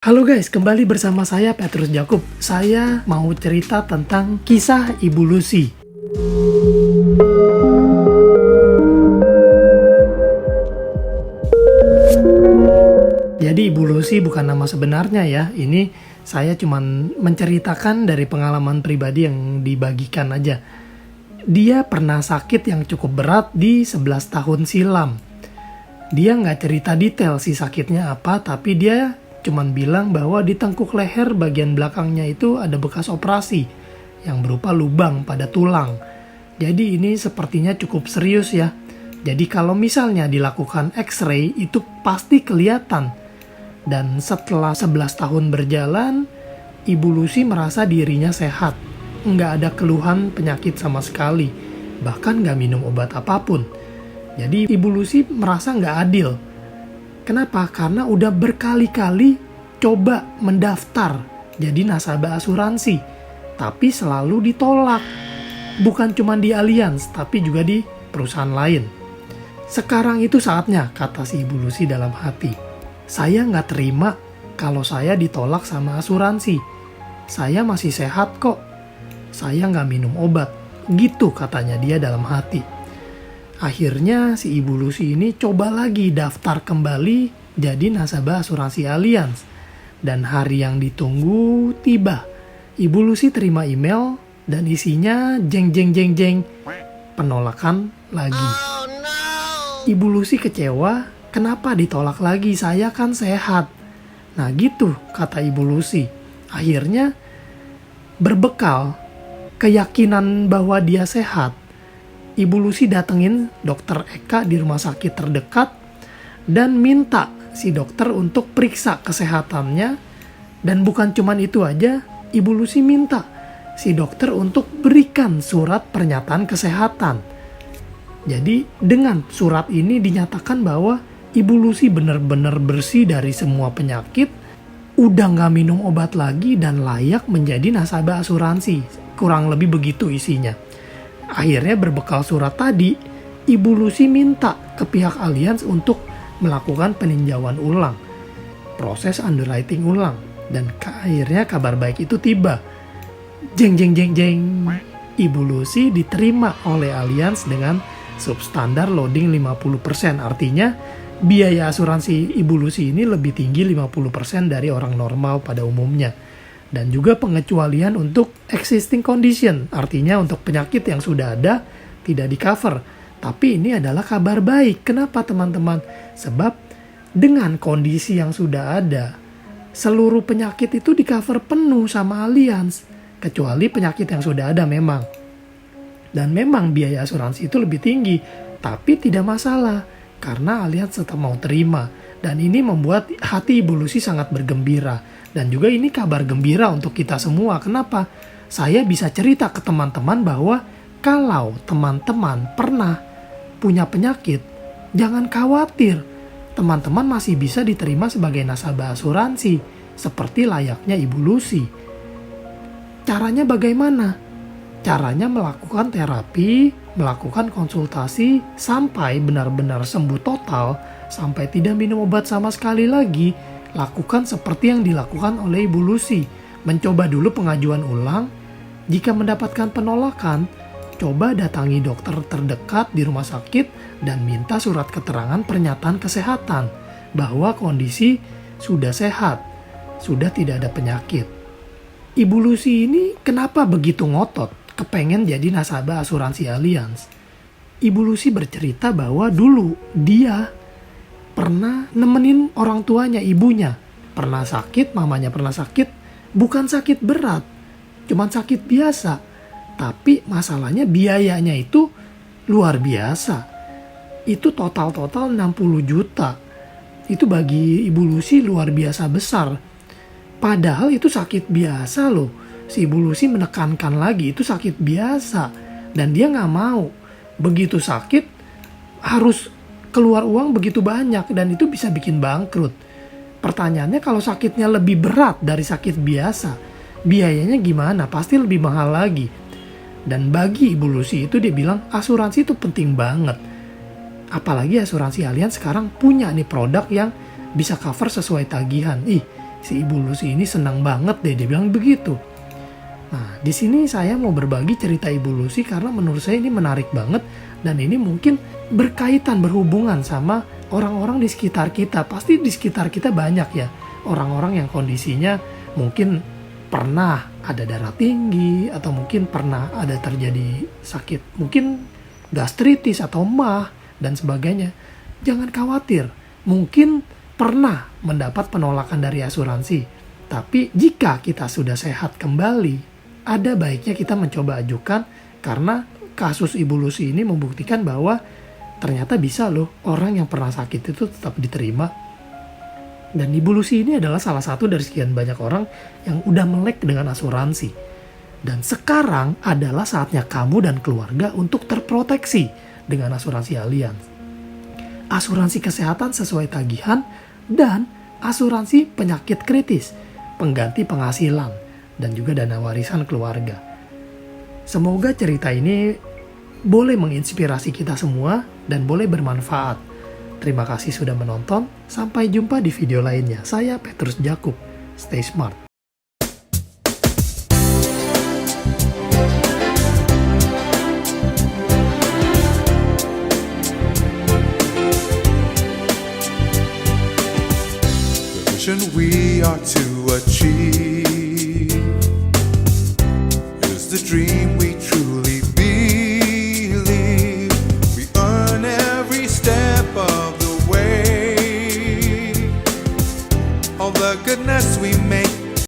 Halo guys, kembali bersama saya Petrus Jakub. Saya mau cerita tentang kisah Ibu Lucy. Jadi Ibu Lucy bukan nama sebenarnya ya. Ini saya cuman menceritakan dari pengalaman pribadi yang dibagikan aja. Dia pernah sakit yang cukup berat di 11 tahun silam. Dia nggak cerita detail sih sakitnya apa, tapi dia cuman bilang bahwa di tengkuk leher bagian belakangnya itu ada bekas operasi yang berupa lubang pada tulang. Jadi ini sepertinya cukup serius ya. Jadi kalau misalnya dilakukan X-ray itu pasti kelihatan. Dan setelah 11 tahun berjalan, Ibu Lucy merasa dirinya sehat. Nggak ada keluhan penyakit sama sekali. Bahkan nggak minum obat apapun. Jadi Ibu Lucy merasa nggak adil. Kenapa? Karena udah berkali-kali coba mendaftar jadi nasabah asuransi, tapi selalu ditolak. Bukan cuma di Allianz, tapi juga di perusahaan lain. Sekarang itu saatnya, kata si Ibu Lucy dalam hati. Saya nggak terima kalau saya ditolak sama asuransi. Saya masih sehat kok. Saya nggak minum obat. Gitu katanya dia dalam hati. Akhirnya si Ibu Lucy ini coba lagi daftar kembali jadi nasabah asuransi Allianz. Dan hari yang ditunggu tiba. Ibu Lucy terima email dan isinya jeng jeng jeng jeng. Penolakan lagi. Oh, no. Ibu Lucy kecewa, kenapa ditolak lagi? Saya kan sehat. Nah gitu kata Ibu Lucy. Akhirnya berbekal keyakinan bahwa dia sehat, Ibu Lucy datengin dokter Eka di rumah sakit terdekat dan minta si dokter untuk periksa kesehatannya. Dan bukan cuman itu aja, Ibu Lucy minta si dokter untuk berikan surat pernyataan kesehatan. Jadi dengan surat ini dinyatakan bahwa Ibu Lucy benar-benar bersih dari semua penyakit, udah nggak minum obat lagi dan layak menjadi nasabah asuransi. Kurang lebih begitu isinya. Akhirnya berbekal surat tadi, Ibu Lucy minta ke pihak Allianz untuk melakukan peninjauan ulang, proses underwriting ulang, dan akhirnya kabar baik itu tiba. Jeng jeng jeng jeng, Ibu Lucy diterima oleh Allianz dengan substandar loading 50%, artinya biaya asuransi Ibu Lucy ini lebih tinggi 50% dari orang normal pada umumnya. Dan juga pengecualian untuk existing condition, artinya untuk penyakit yang sudah ada tidak di cover. Tapi ini adalah kabar baik. Kenapa teman-teman? Sebab dengan kondisi yang sudah ada, seluruh penyakit itu di cover penuh sama Allianz, kecuali penyakit yang sudah ada memang. Dan memang biaya asuransi itu lebih tinggi, tapi tidak masalah karena Allianz tetap mau terima. Dan ini membuat hati Ibu Lucy sangat bergembira. Dan juga ini kabar gembira untuk kita semua. Kenapa? Saya bisa cerita ke teman-teman bahwa kalau teman-teman pernah punya penyakit, jangan khawatir. Teman-teman masih bisa diterima sebagai nasabah asuransi, seperti layaknya Ibu Lucy. Caranya bagaimana? Caranya melakukan terapi, melakukan konsultasi, sampai benar-benar sembuh total, sampai tidak minum obat sama sekali lagi. Lakukan seperti yang dilakukan oleh Ibu Lucy. Mencoba dulu pengajuan ulang. Jika mendapatkan penolakan, coba datangi dokter terdekat di rumah sakit dan minta surat keterangan pernyataan kesehatan bahwa kondisi sudah sehat, sudah tidak ada penyakit. Ibu Lucy ini kenapa begitu ngotot kepengen jadi nasabah asuransi Allianz? Ibu Lucy bercerita bahwa dulu dia pernah nemenin orang tuanya, ibunya. Pernah sakit, mamanya pernah sakit. Bukan sakit berat, cuman sakit biasa. Tapi masalahnya biayanya itu luar biasa. Itu total 60 juta. Itu bagi Ibu Lucy luar biasa besar. Padahal itu sakit biasa loh. Si Ibu Lucy menekankan lagi, itu sakit biasa. Dan dia gak mau. Begitu sakit, harus keluar uang begitu banyak dan itu bisa bikin bangkrut. Pertanyaannya kalau sakitnya lebih berat dari sakit biasa, biayanya gimana? Pasti lebih mahal lagi. Dan bagi Ibu Lucy itu dia bilang asuransi itu penting banget. Apalagi asuransi Allianz sekarang punya nih produk yang bisa cover sesuai tagihan. si Ibu Lucy ini senang banget deh, dia bilang begitu. Nah, di sini saya mau berbagi cerita Ibu Lucy karena menurut saya ini menarik banget dan ini mungkin berkaitan, berhubungan sama orang-orang di sekitar kita. Pasti di sekitar kita banyak ya orang-orang yang kondisinya mungkin pernah ada darah tinggi atau mungkin pernah ada terjadi sakit, mungkin gastritis atau MAH dan sebagainya. Jangan khawatir, mungkin pernah mendapat penolakan dari asuransi. Tapi jika kita sudah sehat kembali, ada baiknya kita mencoba ajukan karena kasus Ibu Lucy ini membuktikan bahwa ternyata bisa loh orang yang pernah sakit itu tetap diterima. Dan Ibu Lucy ini adalah salah satu dari sekian banyak orang yang udah melek dengan asuransi. Dan sekarang adalah saatnya kamu dan keluarga untuk terproteksi dengan asuransi Allianz. Asuransi kesehatan sesuai tagihan dan asuransi penyakit kritis, pengganti penghasilan, dan juga dana warisan keluarga. Semoga cerita ini boleh menginspirasi kita semua dan boleh bermanfaat. Terima kasih sudah menonton. Sampai jumpa di video lainnya. Saya Petrus Jakub. Stay smart. The vision we are to achieve is the dream we